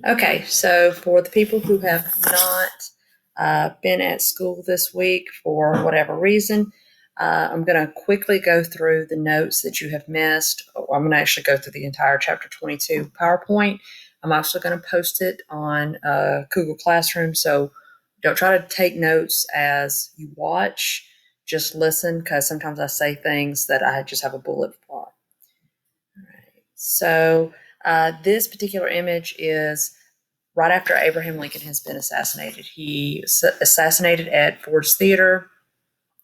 Okay, so for the people who have not been at school this week for whatever reason, I'm going to quickly go through the notes that you have missed. I'm going to actually go through the entire Chapter 22 PowerPoint. I'm also going to post it on Google Classroom, so don't try to take notes as you watch. Just listen, because sometimes I say things that I just have a bullet for. All right. So this particular image is right after Abraham Lincoln has been assassinated. He was assassinated at Ford's Theater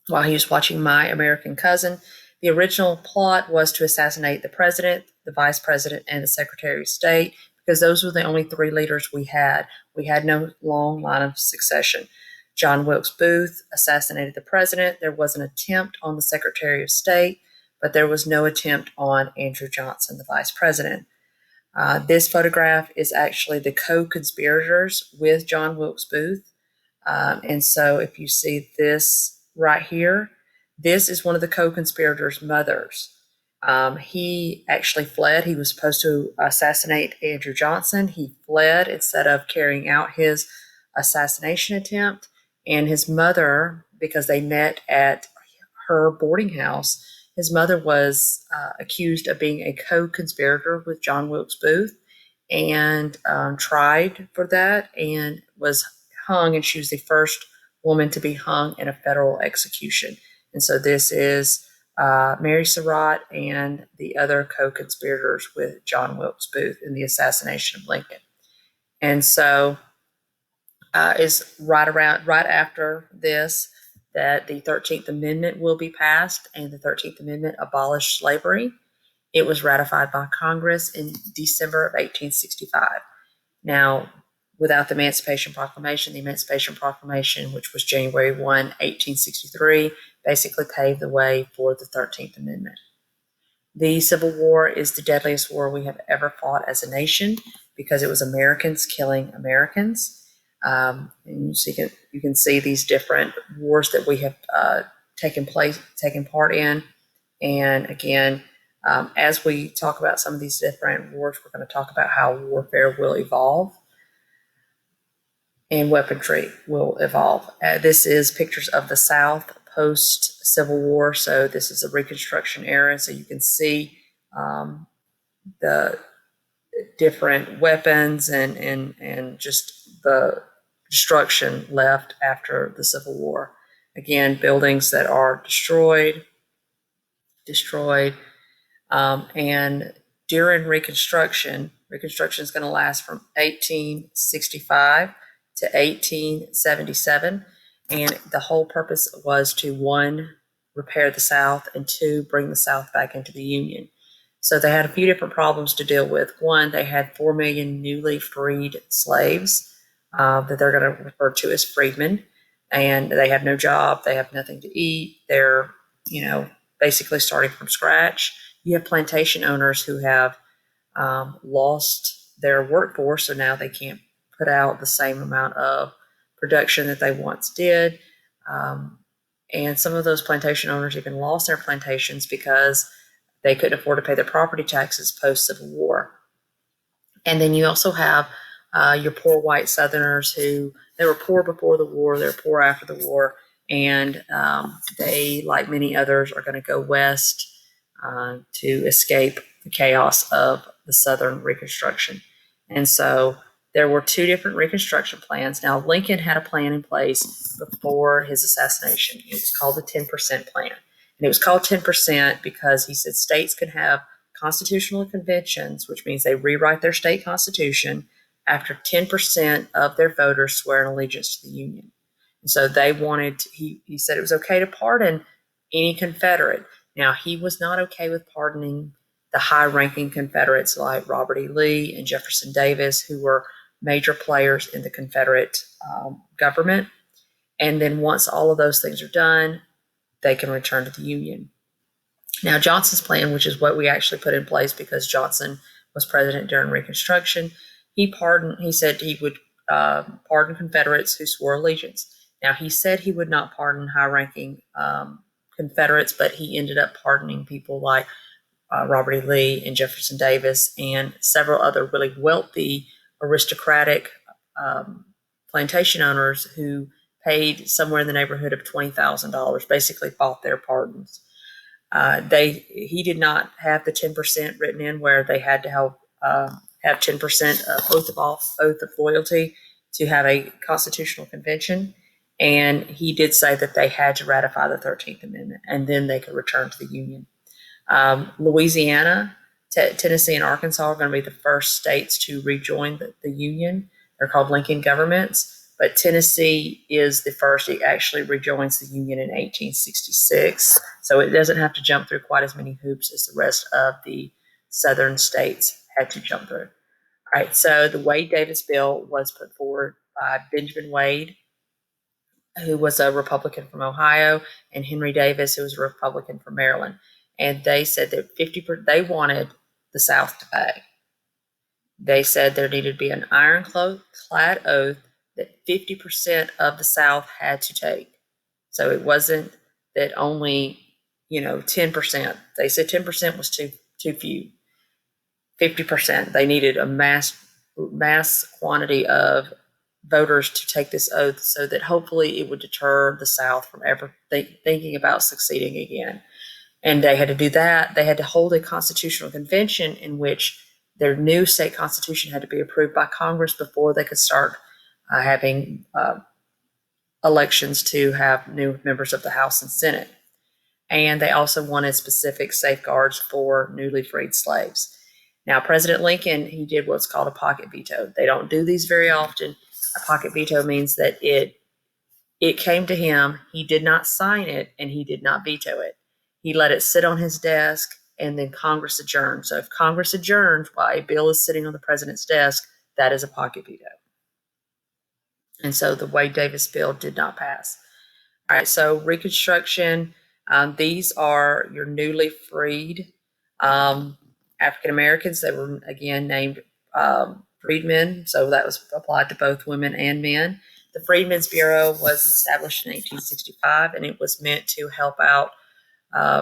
while he was watching My American Cousin. The original plot was to assassinate the president, the vice president, and the secretary of state, because those were the only three leaders we had. We had no long line of succession. John Wilkes Booth assassinated the president. There was an attempt on the secretary of state, but there was no attempt on Andrew Johnson, the vice president. This photograph is actually the co-conspirators with John Wilkes Booth. And so if you see this right here, this is one of the co-conspirators' mothers. He actually fled. He was supposed to assassinate Andrew Johnson. He fled instead of carrying out his assassination attempt. And his mother, because they met at her boarding house, his mother was accused of being a co-conspirator with John Wilkes Booth and tried for that and was hung, and she was the first woman to be hung in a federal execution. And so this is Mary Surratt and the other co-conspirators with John Wilkes Booth in the assassination of Lincoln. And so is right after this that the 13th Amendment will be passed, and the 13th Amendment abolished slavery. It was ratified by Congress in December of 1865. Now, without the Emancipation Proclamation, which was January 1, 1863, basically paved the way for the 13th Amendment. The Civil War is the deadliest war we have ever fought as a nation because it was Americans killing Americans. And so you can see these different wars that we have taken part in. And again, as we talk about some of these different wars, we're going to talk about how warfare will evolve and weaponry will evolve. This is pictures of the South post-Civil War. So this is a Reconstruction era. So you can see the different weapons and just the destruction left after the Civil War. Again, buildings that are destroyed, and during Reconstruction is going to last from 1865 to 1877. And the whole purpose was to, one, repair the South, and two, bring the South back into the Union. So they had a few different problems to deal with. One, they had 4 million newly freed slaves that they're going to refer to as freedmen, and they have no job. They have nothing to eat. They're, basically starting from scratch. You have plantation owners who have lost their workforce, so now they can't put out the same amount of production that they once did. And some of those plantation owners even lost their plantations because they couldn't afford to pay their property taxes post-Civil War. And then you also have your poor white Southerners who, they were poor before the war, they're poor after the war, and they, like many others, are going to go west to escape the chaos of the Southern Reconstruction. And so there were two different Reconstruction plans. Now, Lincoln had a plan in place before his assassination. It was called the 10% plan. And it was called 10% because he said states could have constitutional conventions, which means they rewrite their state constitution after 10% of their voters swear an allegiance to the Union. And so they wanted, he said it was okay to pardon any Confederate. Now, he was not okay with pardoning the high-ranking Confederates like Robert E. Lee and Jefferson Davis, who were major players in the Confederate government. And then once all of those things are done, they can return to the Union. Now, Johnson's plan, which is what we actually put in place because Johnson was president during Reconstruction, he said he would pardon Confederates who swore allegiance. Now, he said he would not pardon high-ranking Confederates, but he ended up pardoning people like Robert E. Lee and Jefferson Davis and several other really wealthy aristocratic plantation owners who paid somewhere in the neighborhood of $20,000, basically bought their pardons. He did not have the 10% written in where they had to have 10% oath of loyalty to have a constitutional convention. And he did say that they had to ratify the 13th Amendment and then they could return to the Union. Louisiana, Tennessee, and Arkansas are going to be the first states to rejoin the Union. They're called Lincoln governments. But Tennessee is the first. It actually rejoins the Union in 1866. So it doesn't have to jump through quite as many hoops as the rest of the southern states had to jump through. All right, so the Wade-Davis bill was put forward by Benjamin Wade, who was a Republican from Ohio, and Henry Davis, who was a Republican from Maryland. And they said that they wanted the South to pay. They said there needed to be an ironclad oath that 50% of the South had to take. So it wasn't that only 10%. They said 10% was too few. 50%. They needed a mass quantity of voters to take this oath so that hopefully it would deter the South from ever thinking about succeeding again. And they had to do that. They had to hold a constitutional convention in which their new state constitution had to be approved by Congress before they could start having elections to have new members of the House and Senate. And they also wanted specific safeguards for newly freed slaves. Now, President Lincoln, he did what's called a pocket veto. They don't do these very often. A pocket veto means that it came to him, he did not sign it, and he did not veto it. He let it sit on his desk, and then Congress adjourned. So if Congress adjourns while a bill is sitting on the president's desk, that is a pocket veto. And so the Wade-Davis bill did not pass. All right, so Reconstruction, these are your newly freed African Americans. They were, again, named freedmen, so that was applied to both women and men. The Freedmen's Bureau was established in 1865, and it was meant to help out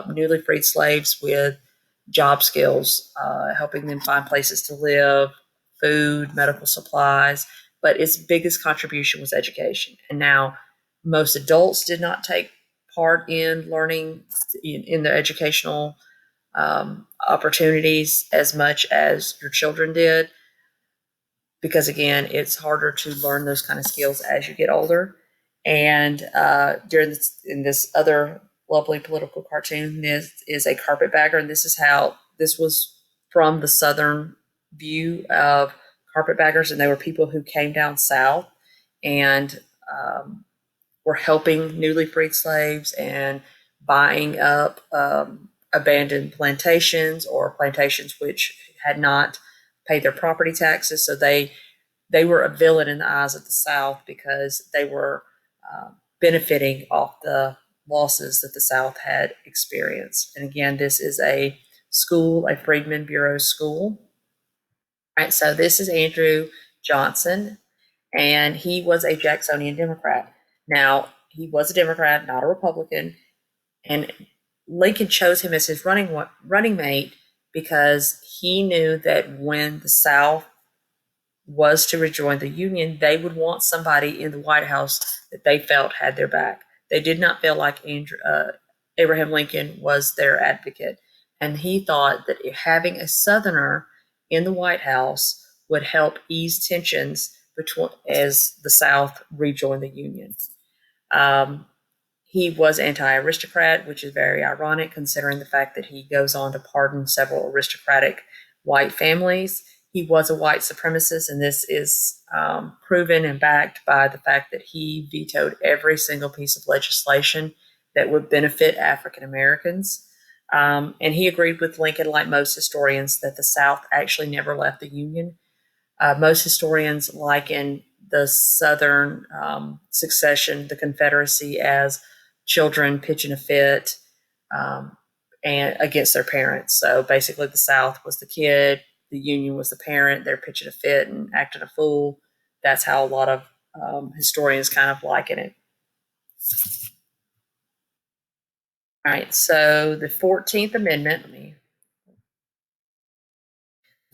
newly freed slaves with job skills, helping them find places to live, food, medical supplies. But its biggest contribution was education. And now, most adults did not take part in learning in their educational opportunities as much as your children did, because again, it's harder to learn those kind of skills as you get older. And in this other lovely political cartoon, this is a carpetbagger, and this was from the southern view of carpetbaggers, and they were people who came down south and were helping newly freed slaves and buying up abandoned plantations or plantations which had not paid their property taxes. So they were a villain in the eyes of the South because they were benefiting off the losses that the South had experienced. And again, this is a Freedmen Bureau school. All right, so this is Andrew Johnson, and he was a Jacksonian Democrat. Now, he was a Democrat, not a Republican, and Lincoln chose him as his running mate because he knew that when the South was to rejoin the Union, they would want somebody in the White House that they felt had their back. They did not feel like Abraham Lincoln was their advocate, and he thought that having a Southerner in the White House would help ease tensions as the South rejoined the Union. He was anti-aristocrat, which is very ironic considering the fact that he goes on to pardon several aristocratic white families. He was a white supremacist, and this is proven and backed by the fact that he vetoed every single piece of legislation that would benefit African Americans. And he agreed with Lincoln, like most historians, that the South actually never left the Union. Most historians liken the Southern succession, the Confederacy, as children pitching a fit and against their parents. So basically, the South was the kid, the Union was the parent. They're pitching a fit and acting a fool. That's how a lot of historians kind of liken it. All right, so the 14th Amendment,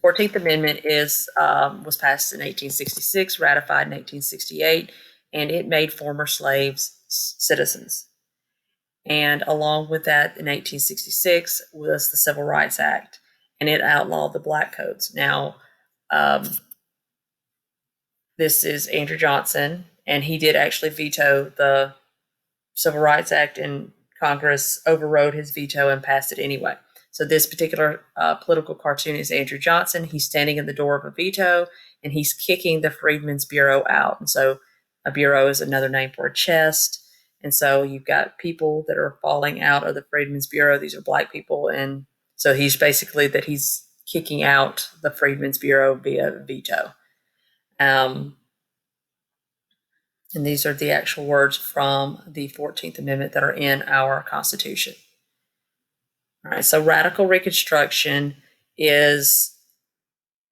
14th Amendment was passed in 1866, ratified in 1868, and it made former slaves citizens. And along with that, in 1866 was the Civil Rights Act, and it outlawed the black codes. Now, um, this is Andrew Johnson, and he did actually veto the Civil Rights Act, and Congress overrode his veto and passed it anyway. So this particular political cartoon is Andrew Johnson. He's standing in the door of a veto, and he's kicking the Freedmen's Bureau out. And so a bureau is another name for a chest. And so you've got people that are falling out of the Freedmen's Bureau. These are black people. And so he's kicking out the Freedmen's Bureau via veto. And these are the actual words from the 14th Amendment that are in our Constitution. All right, so radical Reconstruction is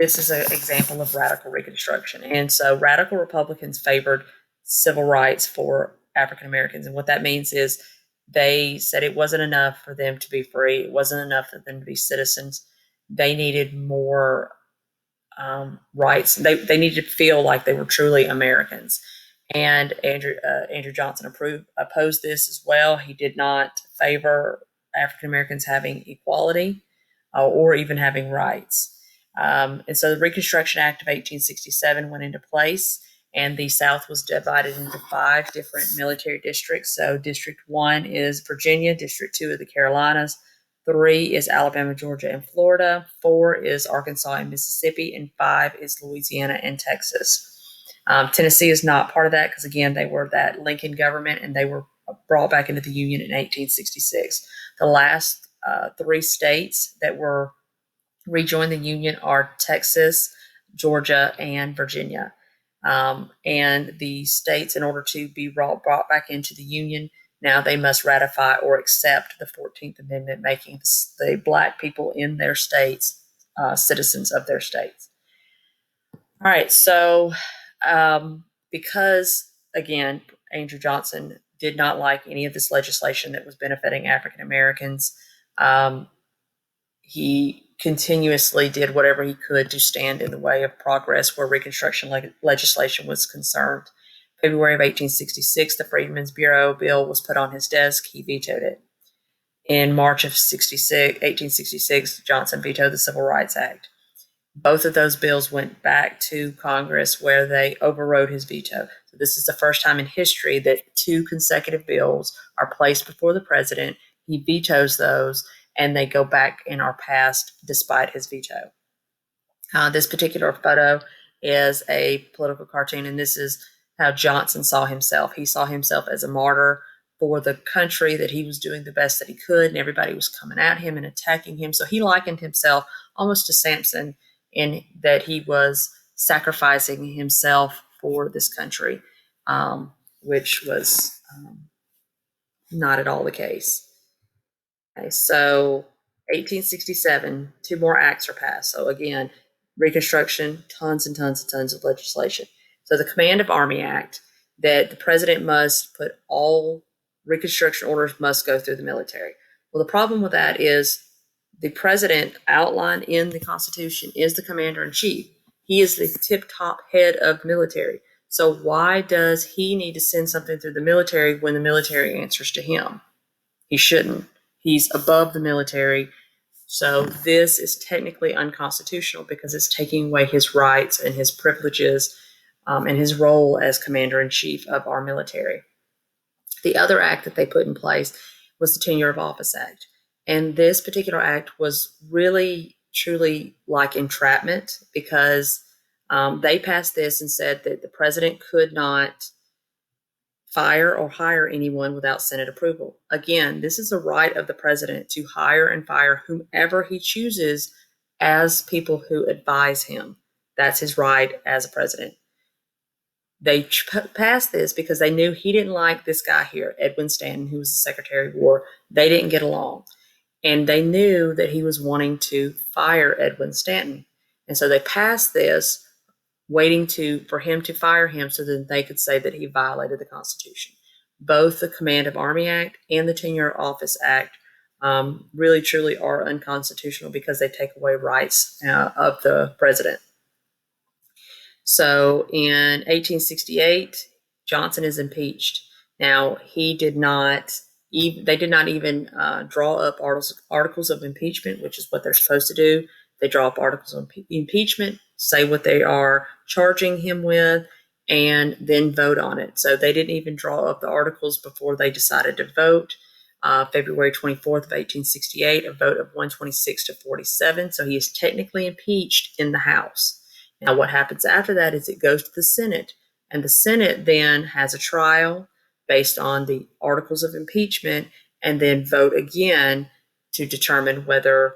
an example of radical Reconstruction. And so radical Republicans favored civil rights for African Americans. And what that means is they said it wasn't enough for them to be free. It wasn't enough for them to be citizens. They needed more rights. They needed to feel like they were truly Americans. And Andrew Johnson opposed this as well. He did not favor African Americans having equality or even having rights. And so the Reconstruction Act of 1867 went into place, and the South was divided into 5 different military districts. So District 1 is Virginia, District 2 is the Carolinas, 3 is Alabama, Georgia, and Florida, 4 is Arkansas and Mississippi, and 5 is Louisiana and Texas. Tennessee is not part of that because, again, they were that Lincoln government, and they were brought back into the Union in 1866. The last 3 states that were rejoined the Union are Texas, Georgia, and Virginia. And the states, in order to be brought back into the Union, now they must ratify or accept the 14th Amendment, making the black people in their states citizens of their states. All right, so because, again, Andrew Johnson did not like any of this legislation that was benefiting African Americans, he continuously did whatever he could to stand in the way of progress where Reconstruction legislation was concerned. February of 1866, the Freedmen's Bureau bill was put on his desk. He vetoed it. In March of 1866, Johnson vetoed the Civil Rights Act. Both of those bills went back to Congress where they overrode his veto. So this is the first time in history that 2 consecutive bills are placed before the president. He vetoes those, and they go back and are passed despite his veto. This particular photo is a political cartoon, and this is how Johnson saw himself. He saw himself as a martyr for the country, that he was doing the best that he could, and everybody was coming at him and attacking him. So he likened himself almost to Samson, in that he was sacrificing himself for this country, which was not at all the case. Okay, so 1867, 2 more acts are passed. So again, Reconstruction, tons and tons and tons of legislation. So the Command of Army Act, that the president must put all Reconstruction orders must go through the military. Well, the problem with that is the president outlined in the Constitution is the commander in chief. He is the tip-top head of military. So why does he need to send something through the military when the military answers to him? He shouldn't. He's above the military. So this is technically unconstitutional because it's taking away his rights and his privileges and his role as commander-in-chief of our military. The other act that they put in place was the Tenure of Office Act. And this particular act was really, truly like entrapment because they passed this and said that the president could not fire or hire anyone without Senate approval. Again, this is a right of the president to hire and fire whomever he chooses as people who advise him. That's his right as a president. They passed this because they knew he didn't like this guy here, Edwin Stanton, who was the Secretary of War. They didn't get along. And they knew that he was wanting to fire Edwin Stanton. And so they passed this, waiting for him to fire him so that they could say that he violated the Constitution. Both the Command of Army Act and the Tenure of Office Act really truly are unconstitutional because they take away rights of the president. So in 1868, Johnson is impeached. Now, he did not, they did not even draw up articles of impeachment, which is what they're supposed to do. They draw up articles of impeachment, say what they are charging him with, and then vote on it. So they didn't even draw up the articles before they decided to vote. February 24th of 1868, a vote of 126 to 47. So he is technically impeached in the House. Now, what happens after that is it goes to the Senate, and the Senate then has a trial based on the articles of impeachment and then vote again to determine whether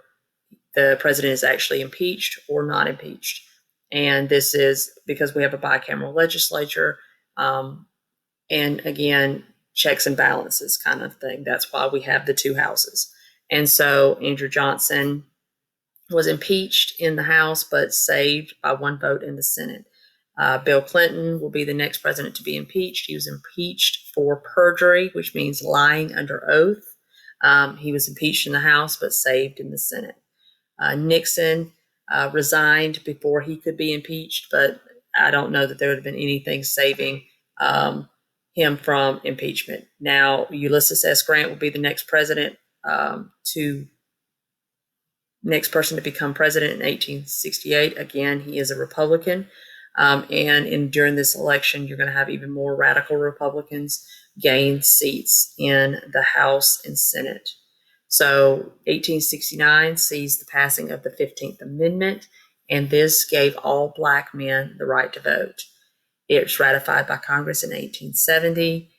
the president is actually impeached or not impeached. And this is because we have a bicameral legislature, and again, checks and balances kind of thing. That's why we have the two houses. And so Andrew Johnson was impeached in the House, but saved by one vote in the Senate. Bill Clinton will be the next president to be impeached. He was impeached for perjury, which means lying under oath. He was impeached in the House, but saved in the Senate. Nixon resigned before he could be impeached, but I don't know that there would have been anything saving him from impeachment. Now, Ulysses S. Grant will be the next president to next person to become president in 1868. Again, he is a Republican. During this election, you're going to have even more radical Republicans gain seats in the House and Senate. So 1869 sees the passing of the 15th Amendment, and this gave all Black men the right to vote. It was ratified by Congress in 1870.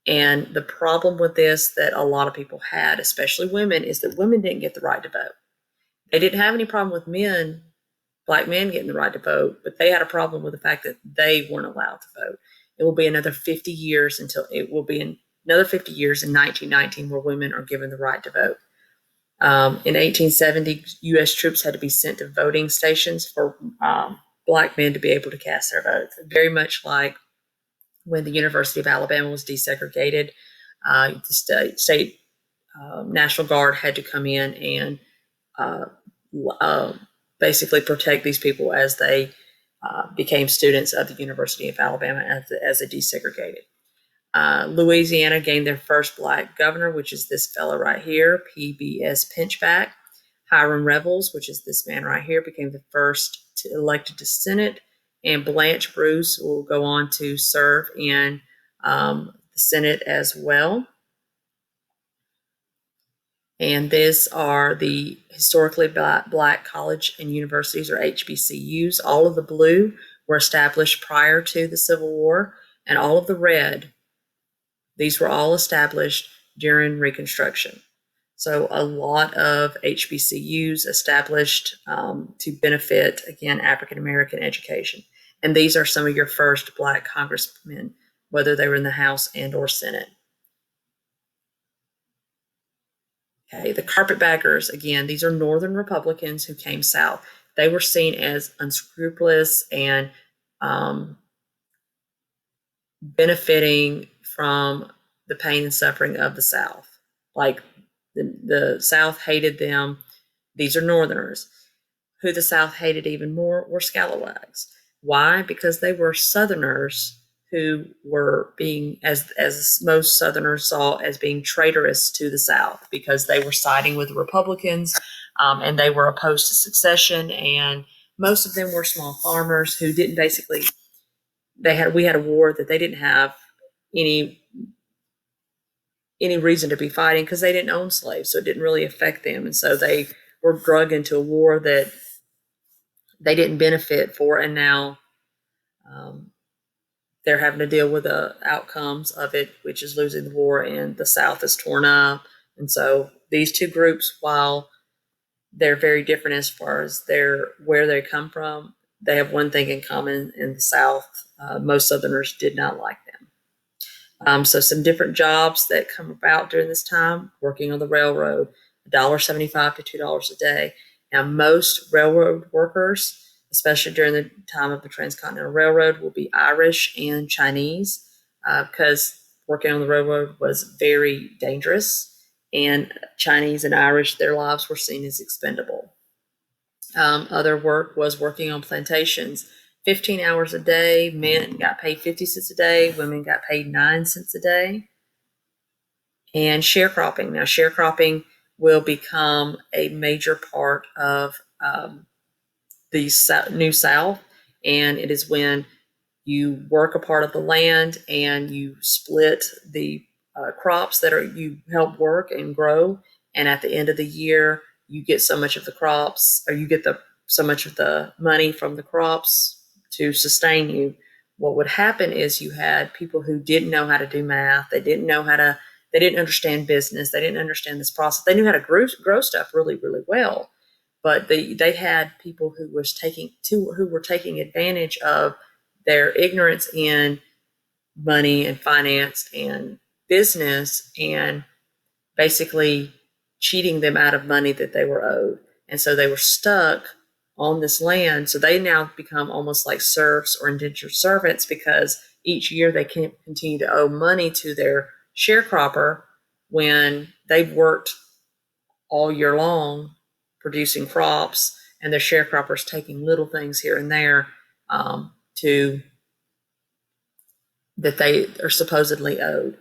And the problem with this that a lot of people had, especially women, is that women didn't get the right to vote. They didn't have any problem with Black men getting the right to vote, but they had a problem with the fact that they weren't allowed to vote. It will be another 50 years until it will be another 50 years in 1919 where women are given the right to vote. In 1870, U.S. troops had to be sent to voting stations for Black men to be able to cast their votes. Very much like when the University of Alabama was desegregated, the state National Guard had to come in and basically protect these people as they became students of the University of Alabama as they desegregated. Louisiana gained their first Black governor, which is this fellow right here, P.B.S. Pinchback. Hiram Revels, which is this man right here, became the first elected to Senate. And Blanche Bruce will go on to serve in the Senate as well. And these are the historically Black college and universities, or HBCUs. All of the blue were established prior to the Civil War, and all of the red, these were all established during Reconstruction. So a lot of HBCUs established to benefit, again, African American education. And these are some of your first Black congressmen, whether they were in the House and or Senate. Okay, the carpetbaggers, again, these are Northern Republicans who came south. They were seen as unscrupulous and benefiting from the pain and suffering of the South. Like the South hated them. These are Northerners. Who the South hated even more were scalawags. Why? Because they were Southerners who were being, as most Southerners saw, as being traitorous to the South, because they were siding with the Republicans, and they were opposed to secession, and most of them were small farmers who didn't basically, we had a war that they didn't have any reason to be fighting because they didn't own slaves, so it didn't really affect them, and so they were drug into a war that they didn't benefit for, and now they're having to deal with the outcomes of it, which is losing the war, and the South is torn up. And so these two groups, while they're very different as far as where they come from, they have one thing in common. In the South, most Southerners did not like them. So some different jobs that come about during this time: working on the railroad, $1.75 to $2 a day. Now, most railroad workers, especially during the time of the Transcontinental Railroad, will be Irish and Chinese, because working on the railroad was very dangerous. and Chinese and Irish, their lives were seen as expendable. Other work was working on plantations, 15 hours a day. Men got paid 50 cents a day, women got paid 9 cents a day. And sharecropping. Now, sharecropping will become a major part of the New South, and it is when you work a part of the land and you split the crops that you help work and grow, and at the end of the year you get so much of the crops, or you get so much of the money from the crops to sustain you. What would happen is you had people who didn't know how to do math, they didn't understand business, they didn't understand this process. They knew how to grow stuff really, really well, but they had people who were taking advantage of their ignorance in money and finance and business, and basically cheating them out of money that they were owed. And so they were stuck on this land. So they now become almost like serfs or indentured servants, because each year they can continue to owe money to their sharecropper when they've worked all year long producing crops, and their sharecroppers taking little things here and there to that they are supposedly owed.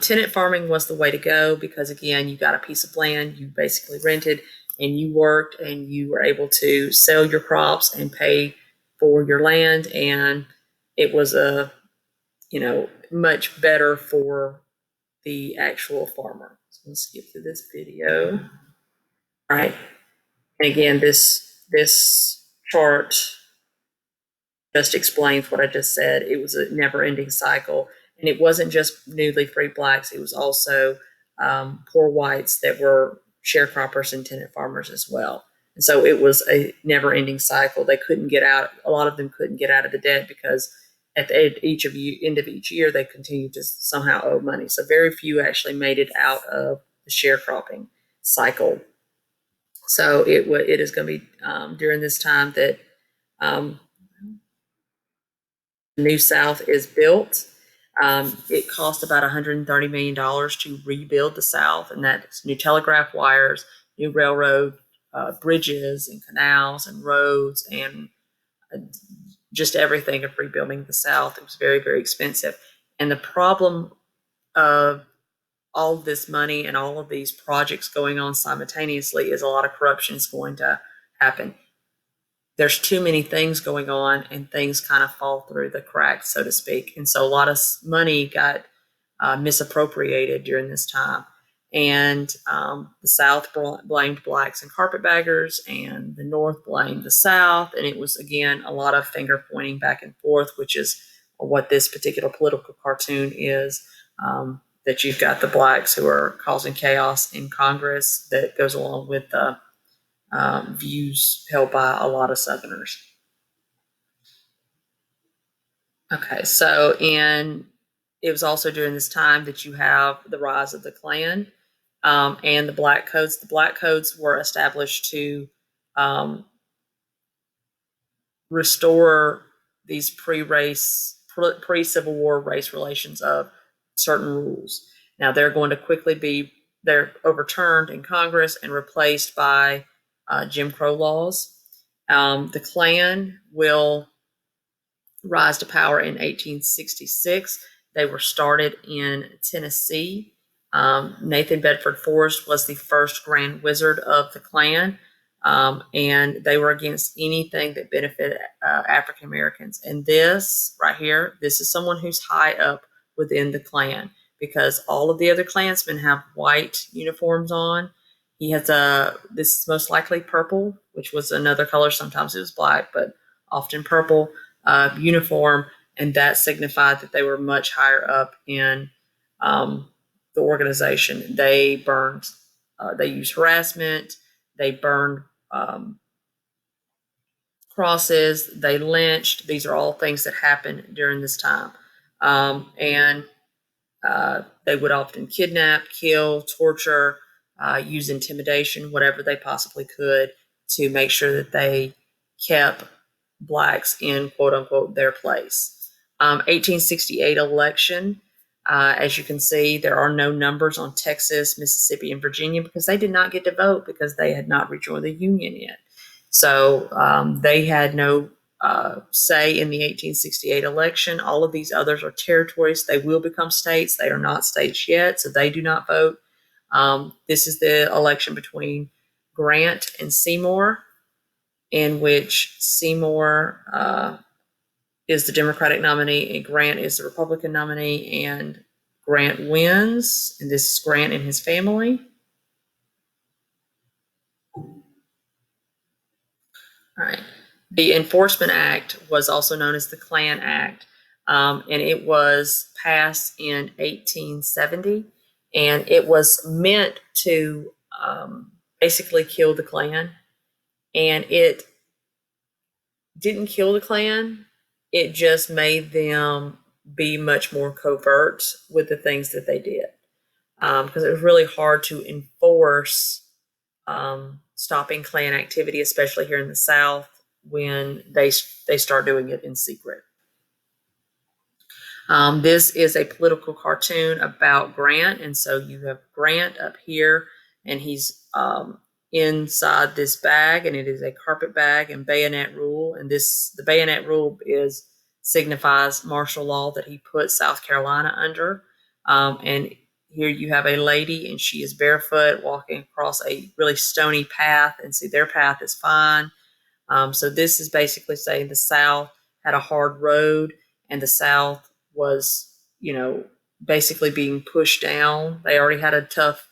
Tenant farming was the way to go, because again, you got a piece of land, you basically rented, and you worked, and you were able to sell your crops and pay for your land, and it was much better for the actual farmer. So I'm gonna skip through this video. All right. And again, this chart just explains what I just said. It was a never-ending cycle, and it wasn't just newly freed blacks. It was also poor whites that were sharecroppers and tenant farmers as well. And so it was a never-ending cycle. They couldn't get out. A lot of them couldn't get out of the debt, because at the end of each year, they continued to somehow owe money. So very few actually made it out of the sharecropping cycle. So it is going to be during this time that New South is built. It cost about $130 million to rebuild the South, and that's new telegraph wires, new railroad bridges and canals and roads, and just everything of rebuilding the South. It was very, very expensive. And the problem of all of this money and all of these projects going on simultaneously is a lot of corruption is going to happen. There's too many things going on, and things kind of fall through the cracks, so to speak. And so a lot of money got misappropriated during this time. And the South blamed blacks and carpetbaggers, and the North blamed the South. And it was, again, a lot of finger pointing back and forth, which is what this particular political cartoon is. That you've got the blacks who are causing chaos in Congress that goes along with the views held by a lot of Southerners. Okay, so it was also during this time that you have the rise of the Klan and the Black Codes. The Black Codes were established to restore these pre-Civil War race relations of certain rules. Now they're going to they're overturned in Congress and replaced by Jim Crow laws. The Klan will rise to power in 1866. They were started in Tennessee. Nathan Bedford Forrest was the first Grand Wizard of the Klan, and they were against anything that benefited African Americans. And this right here, this is someone who's high up within the Klan, because all of the other Klansmen have white uniforms on. He has this is most likely purple, which was another color. Sometimes it was black, but often purple uniform, and that signified that they were much higher up in the organization. They burned, they used harassment, they burned crosses, they lynched. These are all things that happened during this time. And they would often kidnap, kill, torture, use intimidation, whatever they possibly could, to make sure that they kept blacks in, quote unquote, their place. 1868 election. As you can see, there are no numbers on Texas, Mississippi, and Virginia because they did not get to vote because they had not rejoined the Union yet. So they had no say in the 1868 election. All of these others are territories. They will become states. They are not states yet, so they do not vote. This is the election between Grant and Seymour, in which Seymour is the Democratic nominee and Grant is the Republican nominee, and Grant wins. And this is Grant and his family. All right. The Enforcement Act was also known as the Klan Act, and it was passed in 1870, and it was meant to basically kill the Klan, and it didn't kill the Klan. It just made them be much more covert with the things that they did, because it was really hard to enforce stopping Klan activity, especially here in the South, when they start doing it in secret. This is a political cartoon about Grant, and so you have Grant up here, and he's inside this bag, and it is a carpet bag and bayonet rule. And the bayonet rule signifies martial law that he put South Carolina under. And here you have a lady, and she is barefoot walking across a really stony path, and see their path is fine. So this is basically saying the South had a hard road, and the South was, basically being pushed down. They already had a tough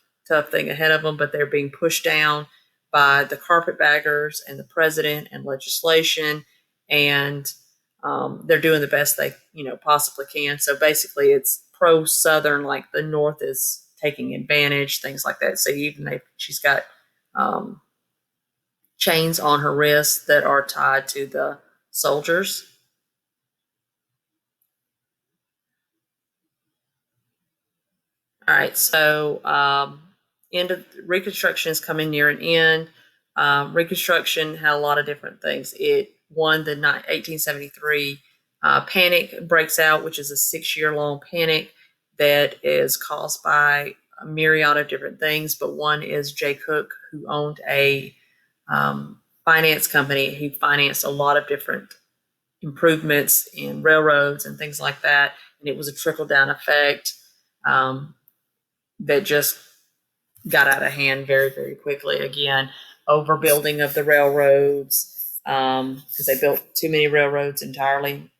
thing ahead of them, but they're being pushed down by the carpetbaggers and the president and legislation, and they're doing the best they, possibly can. So basically, it's pro-Southern, like the North is taking advantage, things like that. So she's got chains on her wrists that are tied to the soldiers. All right, so end of Reconstruction is coming near an end. Reconstruction had a lot of different things. It won the 1873 panic breaks out, which is a 6-year-long panic that is caused by a myriad of different things. But one is Jay Cook, who owned a finance company. He financed a lot of different improvements in railroads and things like that, and it was a trickle-down effect that just got out of hand very, very quickly. Again, overbuilding of the railroads, because they built too many railroads entirely,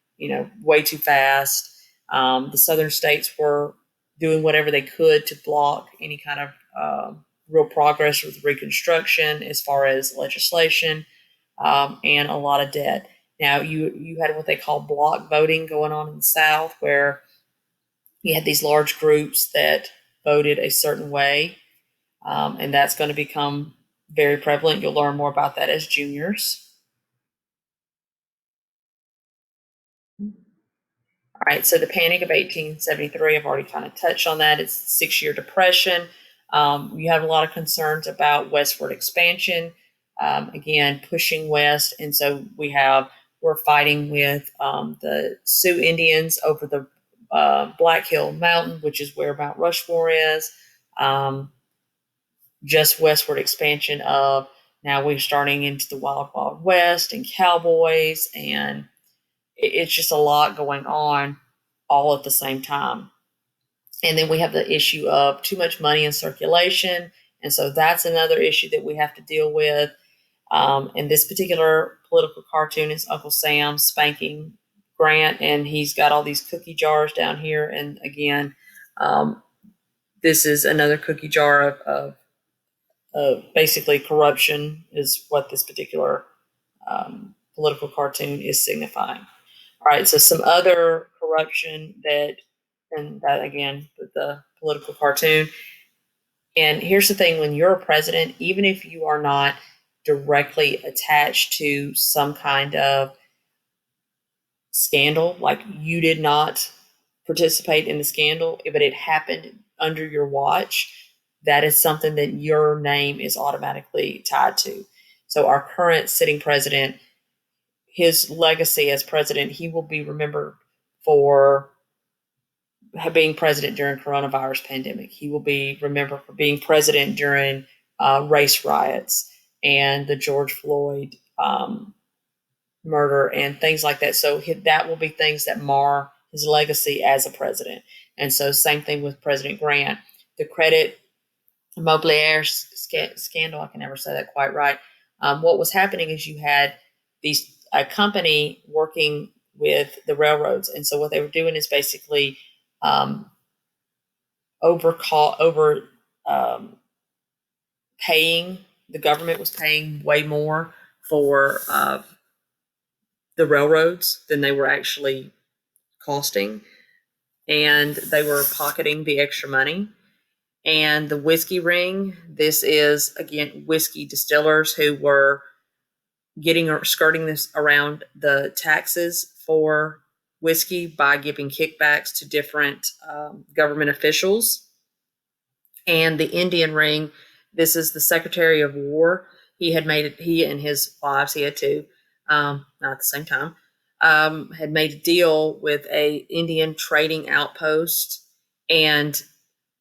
way too fast. The southern states were doing whatever they could to block any kind of real progress with Reconstruction as far as legislation, and a lot of debt. Now, you had what they call block voting going on in the South, where you had these large groups that voted a certain way, and that's going to become very prevalent. You'll learn more about that as juniors. All right, so the Panic of 1873, I've already kind of touched on that. It's a 6-year depression. You have a lot of concerns about westward expansion, again, pushing west. And so we're fighting with the Sioux Indians over the Black Hill Mountain, which is where Mount Rushmore is. Just westward expansion of now we're starting into the Wild Wild West and cowboys, and it's just a lot going on all at the same time. And then we have the issue of too much money in circulation. And so that's another issue that we have to deal with. And this particular political cartoon is Uncle Sam spanking Grant, and he's got all these cookie jars down here. And again, this is another cookie jar of basically corruption, is what this particular political cartoon is signifying. All right, so some other corruption and that again, with the political cartoon. And here's the thing, when you're a president, even if you are not directly attached to some kind of scandal, like you did not participate in the scandal, but it happened under your watch, that is something that your name is automatically tied to. So our current sitting president, his legacy as president, he will be remembered for being president during coronavirus pandemic. He will be remembered for being president during race riots and the George Floyd murder and things like that. So that will be things that mar his legacy as a president. And so same thing with President Grant. The credit Mobilier scandal, I can never say that quite right. What was happening is you had a company working with the railroads, and so what they were doing is basically over paying. The government was paying way more for the railroads than they were actually costing, and they were pocketing the extra money. And the whiskey ring, this is again whiskey distillers who were getting or skirting this around the taxes for whiskey by giving kickbacks to different government officials. And the Indian ring, this is the Secretary of War. He had made it, he and his wives, he had two, not at the same time, had made a deal with a Indian trading outpost, and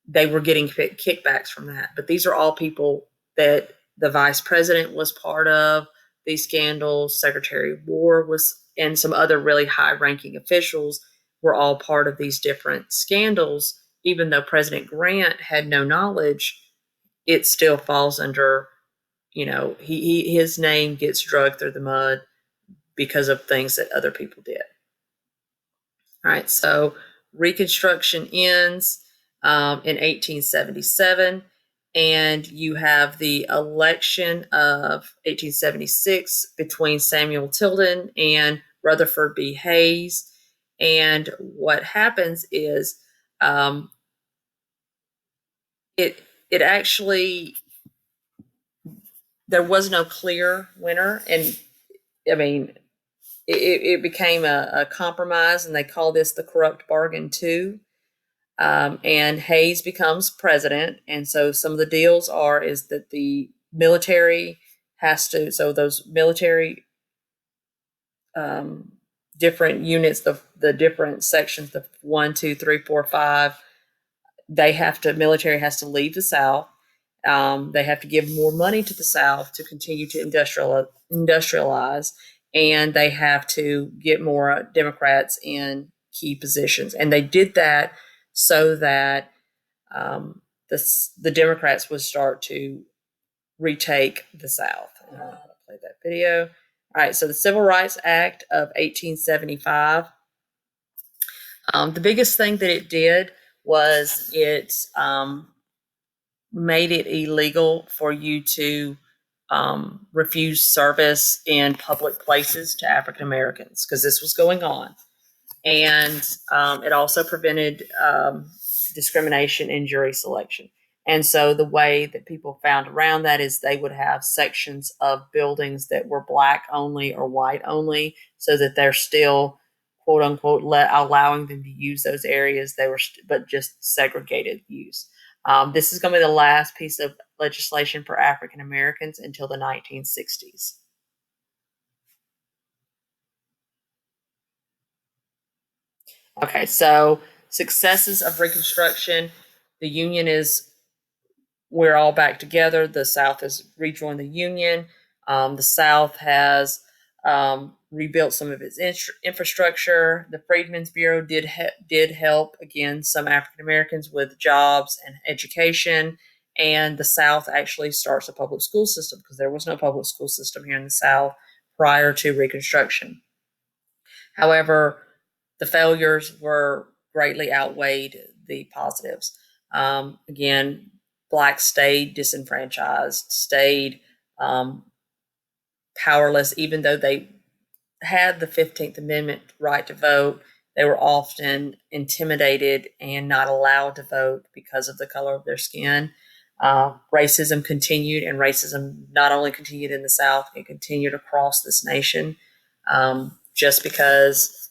they were getting kickbacks from that. But these are all people that the vice president was part of these scandals. Secretary of War was, and some other really high ranking officials were all part of these different scandals. Even though President Grant had no knowledge, it still falls under, his name gets dragged through the mud because of things that other people did. All right, so Reconstruction ends in 1877, and you have the election of 1876 between Samuel Tilden and Rutherford B. Hayes. And what happens is it actually, there was no clear winner, and I mean it became a compromise, and they call this the corrupt bargain too. And Hayes becomes president, and so some of the deals is that the military has to, so those military different units, the different sections, the 1, 2, 3, 4, 5, military has to leave the South. They have to give more money to the South to continue to industrialize, and they have to get more Democrats in key positions. And they did that so that the Democrats would start to retake the South. I'll play that video. All right, so the Civil Rights Act of 1875. The biggest thing that it did was it made it illegal for you to refuse service in public places to African Americans, because this was going on. And it also prevented discrimination in jury selection. And so the way that people found around that is they would have sections of buildings that were black only or white only, so that they're still, quote unquote, allowing them to use those areas. They were, but just segregated use. This is going to be the last piece of legislation for African Americans until the 1960s. Okay, so successes of Reconstruction. The Union is, we're all back together. The South has rejoined the Union. The South has rebuilt some of its infrastructure. The Freedmen's Bureau did help, again, some African Americans with jobs and education. And the South actually starts a public school system, because there was no public school system here in the South prior to Reconstruction. However, the failures were greatly outweighed the positives. Again, blacks stayed disenfranchised, stayed powerless, even though they had the 15th Amendment right to vote. They were often intimidated and not allowed to vote because of the color of their skin. Racism continued, and racism not only continued in the South, it continued across this nation. Just because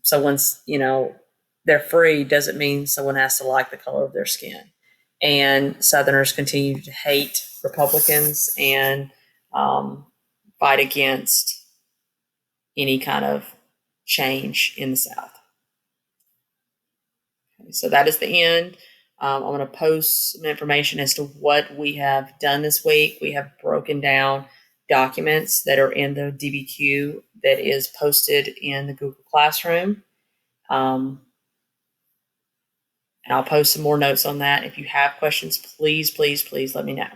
someone's, they're free doesn't mean someone has to like the color of their skin. And Southerners continue to hate Republicans and fight against any kind of change in the South. So that is the end. I'm going to post some information as to what we have done this week. We have broken down documents that are in the DBQ that is posted in the Google Classroom. And I'll post some more notes on that. If you have questions, please, please, please let me know.